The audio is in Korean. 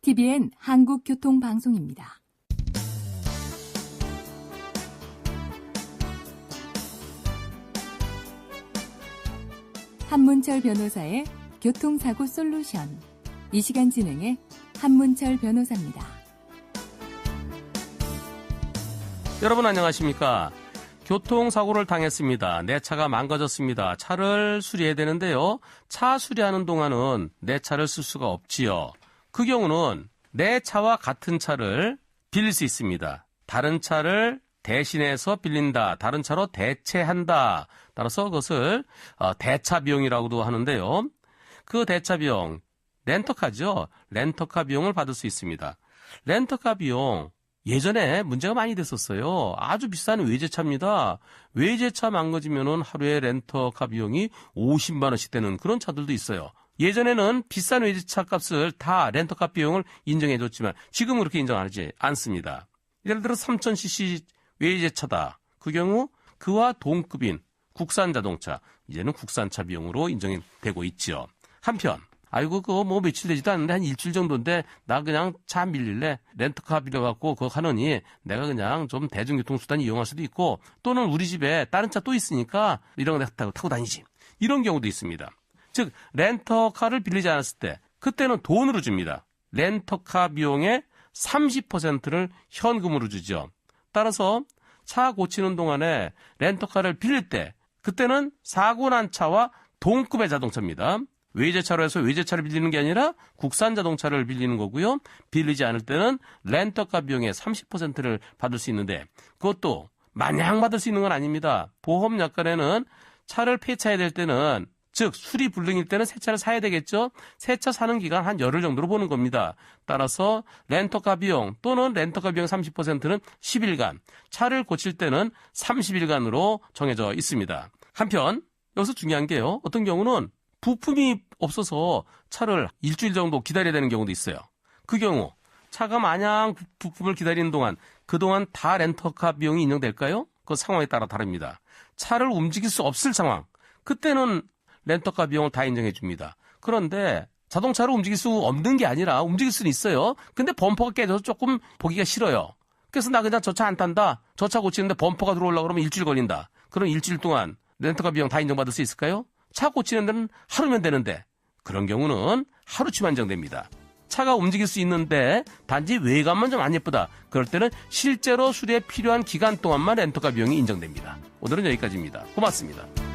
TVN 한국교통방송입니다. 한문철 변호사의 교통사고 솔루션. 이 시간 진행의 한문철 변호사입니다. 여러분 안녕하십니까? 교통사고를 당했습니다. 내 차가 망가졌습니다. 차를 수리해야 되는데요. 차 수리하는 동안은 내 차를 쓸 수가 없지요. 그 경우는 내 차와 같은 차를 빌릴 수 있습니다. 다른 차를 대신해서 빌린다. 다른 차로 대체한다. 따라서 그것을 대차 비용이라고도 하는데요. 그 대차 비용, 렌터카죠. 렌터카 비용을 받을 수 있습니다. 렌터카 비용, 예전에 문제가 많이 됐었어요. 아주 비싼 외제차입니다. 외제차 망가지면은 하루에 렌터카 비용이 50만 원씩 되는 그런 차들도 있어요. 예전에는 비싼 외제차 값을 다 렌터카 비용을 인정해줬지만 지금은 그렇게 인정하지 않습니다. 예를 들어 3000cc 외제차다. 그 경우 그와 동급인 국산 자동차, 이제는 국산차 비용으로 인정이 되고 있지요. 한편 아이고 그거 뭐 며칠 되지도 않는데 한 일주일 정도인데 나 그냥 차 밀릴래, 렌터카 빌려갖고 그거 하느니 내가 그냥 좀 대중교통수단 이용할 수도 있고, 또는 우리 집에 다른 차 또 있으니까 이런 거 내가 타고 다니지, 이런 경우도 있습니다. 즉 렌터카를 빌리지 않았을 때 그때는 돈으로 줍니다. 렌터카 비용의 30%를 현금으로 주죠. 따라서 차 고치는 동안에 렌터카를 빌릴 때 그때는 사고 난 차와 동급의 자동차입니다. 외제차로 해서 외제차를 빌리는 게 아니라 국산 자동차를 빌리는 거고요. 빌리지 않을 때는 렌터카 비용의 30%를 받을 수 있는데, 그것도 마냥 받을 수 있는 건 아닙니다. 보험 약관에는 차를 폐차해야 될 때는, 즉 수리 불능일 때는 새 차를 사야 되겠죠. 새 차 사는 기간 한 열흘 정도로 보는 겁니다. 따라서 렌터카 비용 또는 렌터카 비용 30%는 10일간, 차를 고칠 때는 30일간으로 정해져 있습니다. 한편 여기서 중요한 게요, 어떤 경우는 부품이 없어서 차를 일주일 정도 기다려야 되는 경우도 있어요. 그 경우 차가 마냥 부품을 기다리는 동안 그동안 다 렌터카 비용이 인정될까요? 그 상황에 따라 다릅니다. 차를 움직일 수 없을 상황, 그때는 렌터카 비용을 다 인정해 줍니다. 그런데 자동차를 움직일 수 없는 게 아니라 움직일 수는 있어요. 근데 범퍼가 깨져서 조금 보기가 싫어요. 그래서 나 그냥 저 차 안 탄다. 저 차 고치는데 범퍼가 들어오려고 그러면 일주일 걸린다. 그럼 일주일 동안 렌터카 비용 다 인정받을 수 있을까요? 차 고치는 데는 하루면 되는데, 그런 경우는 하루치만 인정됩니다. 차가 움직일 수 있는데 단지 외관만 좀 안 예쁘다. 그럴 때는 실제로 수리에 필요한 기간 동안만 렌터카 비용이 인정됩니다. 오늘은 여기까지입니다. 고맙습니다.